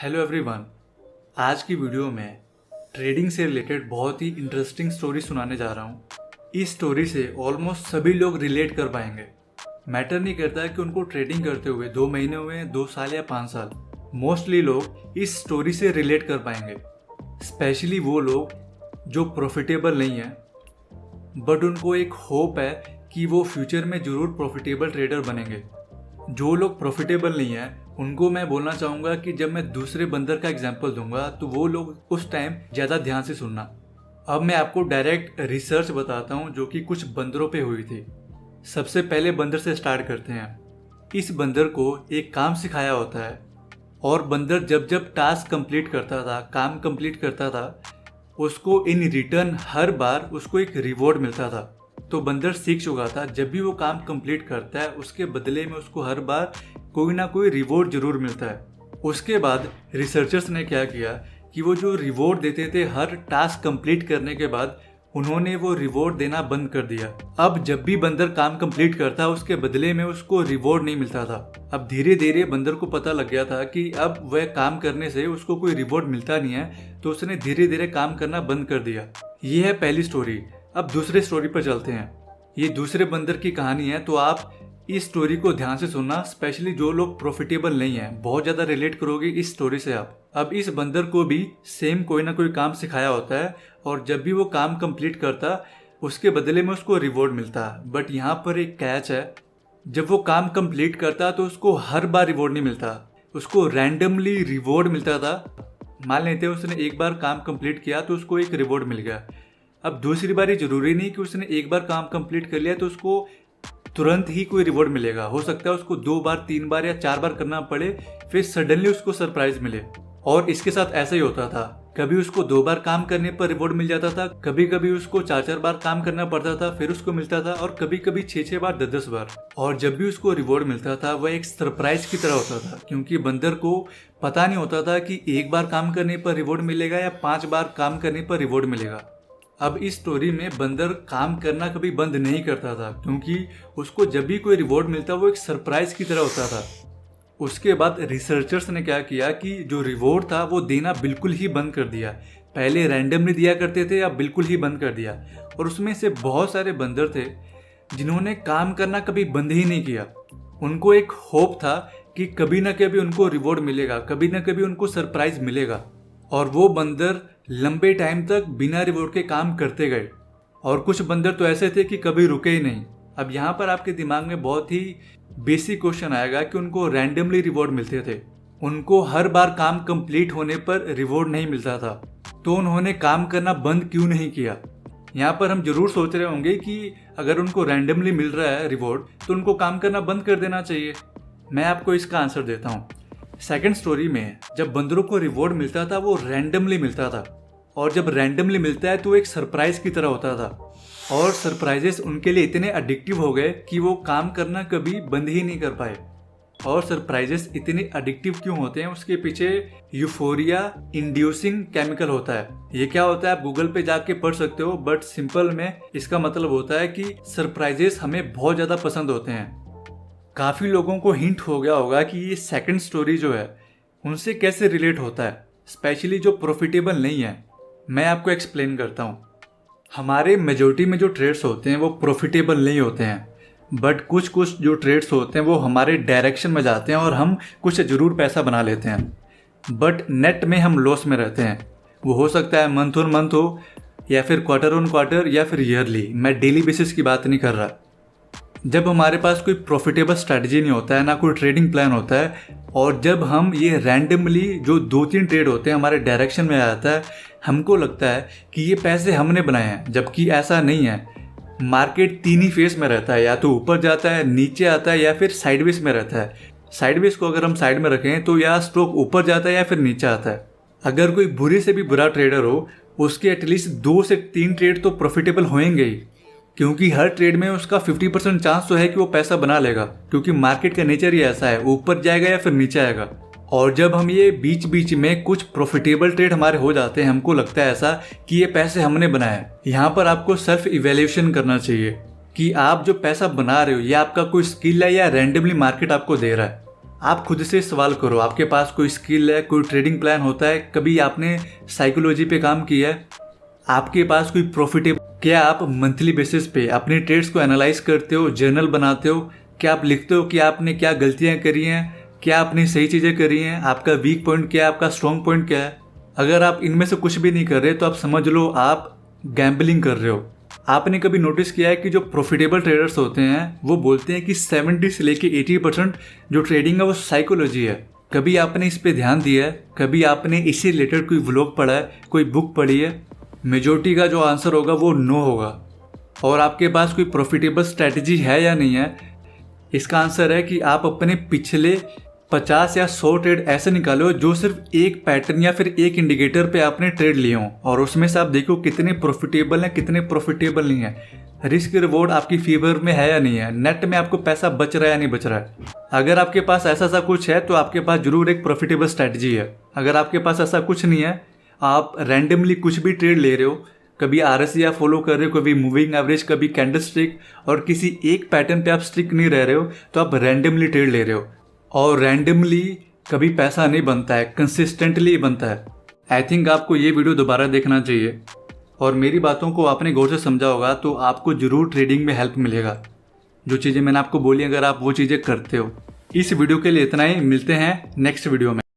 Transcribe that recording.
Hello everyone. आज की video में ट्रेडिंग से रिलेटेड बहुत ही इंटरेस्टिंग स्टोरी सुनाने जा रहा हूँ। इस स्टोरी से ऑलमोस्ट सभी लोग रिलेट कर पाएंगे। मैटर नहीं करता है कि उनको ट्रेडिंग करते हुए 2 महीने हुए, 2 साल या 5 साल। मोस्टली लोग इस स्टोरी से रिलेट कर पाएंगे, स्पेशली वो लोग जो प्रॉफिटेबल नहीं है बट उनको एक होप है कि वो फ्यूचर में ज़रूर प्रॉफिटेबल ट्रेडर बनेंगे। जो लोग प्रॉफिटेबल नहीं है उनको मैं बोलना चाहूँगा कि जब मैं दूसरे बंदर का एग्जांपल दूंगा तो वो लोग उस टाइम ज़्यादा ध्यान से सुनना। अब मैं आपको डायरेक्ट रिसर्च बताता हूँ जो कि कुछ बंदरों पे हुई थी। सबसे पहले बंदर से स्टार्ट करते हैं। इस बंदर को एक काम सिखाया होता है और बंदर जब जब टास्क कंप्लीट करता था, काम कंप्लीट करता था, उसको इन रिटर्न हर बार उसको एक रिवॉर्ड मिलता था। तो बंदर सीख चुका था जब भी वो काम कंप्लीट करता है उसके बदले में उसको हर बार कोई ना कोई रिवॉर्ड जरूर मिलता है। उसके बाद रिसर्चर्स ने क्या किया कि वो जो रिवॉर्ड देते थे हर टास्क कंप्लीट करने के बाद, उन्होंने वो रिवॉर्ड देना बंद कर दिया। अब जब भी बंदर काम कंप्लीट करता उसके बदले में उसको रिवॉर्ड नहीं मिलता था। अब धीरे धीरे बंदर को पता लग गया था कि अब वह काम करने से उसको कोई रिवॉर्ड मिलता नहीं है, तो उसने धीरे धीरे काम करना बंद कर दिया। ये है पहली स्टोरी। अब दूसरे स्टोरी पर चलते हैं। ये दूसरे बंदर की कहानी है, तो आप इस स्टोरी को ध्यान से सुनना, स्पेशली जो लोग प्रॉफिटेबल नहीं है, बहुत ज्यादा रिलेट करोगे इस स्टोरी से आप। अब इस बंदर को भी सेम कोई ना कोई काम सिखाया होता है और जब भी वो काम कंप्लीट करता उसके बदले में उसको रिवॉर्ड मिलता। बट यहाँ पर एक कैच है, जब वो काम कंप्लीट करता तो उसको हर बार रिवॉर्ड नहीं मिलता, उसको रैंडमली रिवॉर्ड मिलता था। मान लेते हैं उसने एक बार काम कंप्लीट किया तो उसको एक रिवॉर्ड मिल गया। अब दूसरी बार ये जरूरी नहीं कि उसने एक बार काम कंप्लीट कर लिया तो उसको तुरंत ही कोई रिवॉर्ड मिलेगा। हो सकता है उसको 2 बार, 3 बार या 4 बार करना पड़े, फिर सडनली उसको सरप्राइज मिले। और इसके साथ ऐसा ही होता था, कभी उसको 2 बार काम करने पर रिवॉर्ड मिल जाता था, कभी कभी उसको 4-4 बार काम करना पड़ता था फिर उसको मिलता था, और कभी कभी 6-6 बार, 10-10 बार। और जब भी उसको रिवॉर्ड मिलता था वह एक सरप्राइज की तरह होता था, क्योंकि बंदर को पता नहीं होता था कि 1 बार काम करने पर रिवॉर्ड मिलेगा या 5 बार काम करने पर रिवॉर्ड मिलेगा। अब इस स्टोरी में बंदर काम करना कभी बंद नहीं करता था, क्योंकि उसको जब भी कोई रिवॉर्ड मिलता वो एक सरप्राइज की तरह होता था। उसके बाद रिसर्चर्स ने क्या किया कि जो रिवॉर्ड था वो देना बिल्कुल ही बंद कर दिया। पहले रैंडमली दिया करते थे, अब बिल्कुल ही बंद कर दिया। और उसमें से बहुत सारे बंदर थे जिन्होंने काम करना कभी बंद ही नहीं किया। उनको एक होप था कि कभी ना कभी उनको रिवॉर्ड मिलेगा, कभी ना कभी उनको सरप्राइज मिलेगा। और वो बंदर लंबे टाइम तक बिना रिवॉर्ड के काम करते गए। और कुछ बंदर तो ऐसे थे कि कभी रुके ही नहीं। अब यहाँ पर आपके दिमाग में बहुत ही बेसिक क्वेश्चन आएगा कि उनको रैंडमली रिवॉर्ड मिलते थे, उनको हर बार काम कंप्लीट होने पर रिवॉर्ड नहीं मिलता था, तो उन्होंने काम करना बंद क्यों नहीं किया। यहाँ पर हम जरूर सोच रहे होंगे कि अगर उनको रैंडमली मिल रहा है रिवॉर्ड तो उनको काम करना बंद कर देना चाहिए। मैं आपको इसका आंसर देता हूँ। सेकंड स्टोरी में जब बंदरों को रिवॉर्ड मिलता था वो रैंडमली मिलता था, और जब रैंडमली मिलता है तो एक सरप्राइज की तरह होता था। और सरप्राइजेस उनके लिए इतने एडिक्टिव हो गए कि वो काम करना कभी बंद ही नहीं कर पाए। और सरप्राइजेस इतने एडिक्टिव क्यों होते हैं, उसके पीछे यूफोरिया इंड्यूसिंग केमिकल होता है। ये क्या होता है आप गूगल पे जाके पढ़ सकते हो, बट सिंपल में इसका मतलब होता है कि सरप्राइजेस हमें बहुत ज्यादा पसंद होते हैं। काफी लोगों को हिंट हो गया होगा कि ये सेकंड स्टोरी जो है उनसे कैसे रिलेट होता है, स्पेशली जो प्रॉफिटेबल नहीं है। मैं आपको एक्सप्लेन करता हूँ। हमारे मेजोरिटी में जो ट्रेड्स होते हैं वो प्रॉफिटेबल नहीं होते हैं, बट कुछ कुछ जो ट्रेड्स होते हैं वो हमारे डायरेक्शन में जाते हैं और हम कुछ जरूर पैसा बना लेते हैं। बट नेट में हम लॉस में रहते हैं। वो हो सकता है मंथ ऑन मंथ हो, या फिर क्वार्टर ऑन क्वार्टर, या फिर ईयरली। मैं डेली बेसिस की बात नहीं कर रहा। जब हमारे पास कोई प्रॉफिटेबल स्ट्रैटेजी नहीं होता है, ना कोई ट्रेडिंग प्लान होता है, और जब हम ये रैंडमली जो 2-3 ट्रेड होते हैं हमारे डायरेक्शन में आ जाता है, हमको लगता है कि ये पैसे हमने बनाए हैं, जबकि ऐसा नहीं है। मार्केट 3 ही फेस में रहता है, या तो ऊपर जाता है, नीचे आता है, या फिर साइडवेज में रहता है। साइडवेज को अगर हम साइड में रखें तो या स्टॉक ऊपर जाता है या फिर नीचे आता है। अगर कोई बुरे से भी बुरा ट्रेडर हो उसके एटलीस्ट 2 से 3 ट्रेड तो प्रॉफिटेबल होंगे ही, क्योंकि हर ट्रेड में उसका 50% चांस तो है कि वो पैसा बना लेगा, क्योंकि मार्केट का नेचर ही ऐसा है, ऊपर जाएगा या फिर नीचे आएगा। और जब हम ये बीच बीच में कुछ प्रॉफिटेबल ट्रेड हमारे हो जाते हैं, हमको लगता है ऐसा कि ये पैसे हमने बनाए। यहाँ पर आपको सेल्फ इवैल्यूएशन करना चाहिए कि आप जो पैसा बना रहे हो ये आपका कोई स्किल है या रैंडमली मार्केट आपको दे रहा है। आप खुद से सवाल करो, आपके पास कोई स्किल है, कोई ट्रेडिंग प्लान होता है, कभी आपने साइकोलॉजी पे काम किया है, आपके पास कोई प्रॉफिटेबल, क्या आप मंथली बेसिस पे अपने ट्रेड्स को एनालाइज करते हो, जर्नल बनाते हो, क्या आप लिखते हो कि आपने क्या गलतियां करी हैं, क्या आपने सही चीज़ें करी हैं, आपका वीक पॉइंट क्या है, आपका स्ट्रॉन्ग पॉइंट क्या है। अगर आप इनमें से कुछ भी नहीं कर रहे तो आप समझ लो आप गैम्बलिंग कर रहे हो। आपने कभी नोटिस किया है कि जो प्रॉफिटेबल ट्रेडर्स होते हैं वो बोलते हैं कि 70 से लेके 80% जो ट्रेडिंग है वो साइकोलॉजी है। कभी आपने इस पे ध्यान दिया है? कभी आपने इससे रिलेटेड कोई व्लॉग पढ़ा है, कोई बुक पढ़ी है? मेजोरिटी का जो आंसर होगा वो नो होगा। और आपके पास कोई प्रॉफिटेबल स्ट्रैटेजी है या नहीं है? इसका आंसर है कि आप अपने पिछले 50 या 100 ट्रेड ऐसे निकालो जो सिर्फ एक पैटर्न या फिर एक इंडिकेटर पे आपने ट्रेड लिए हों, और उसमें से आप देखो कितने प्रॉफिटेबल हैं, कितने प्रॉफिटेबल नहीं है, रिस्क रिवॉर्ड आपकी फेवर में है या नहीं है, नेट में आपको पैसा बच रहा है या नहीं बच रहा है। अगर आपके पास ऐसा सा कुछ है तो आपके पास जरूर एक प्रॉफिटेबल स्ट्रैटेजी है। अगर आपके पास ऐसा कुछ नहीं है, आप रैंडमली कुछ भी ट्रेड ले रहे हो, कभी RSI फॉलो कर रहे हो, कभी मूविंग एवरेज, कभी कैंडल स्टिक, और किसी एक पैटर्न पे आप स्टिक नहीं रह रहे हो, तो आप रैंडमली ट्रेड ले रहे हो। और रैंडमली कभी पैसा नहीं बनता है, कंसिस्टेंटली बनता है। आई थिंक आपको ये वीडियो दोबारा देखना चाहिए, और मेरी बातों को आपने गौर से समझा होगा तो आपको जरूर ट्रेडिंग में हेल्प मिलेगा। जो चीज़ें मैंने आपको बोली, अगर आप वो चीज़ें करते हो। इस वीडियो के लिए इतना ही, मिलते हैं नेक्स्ट वीडियो में।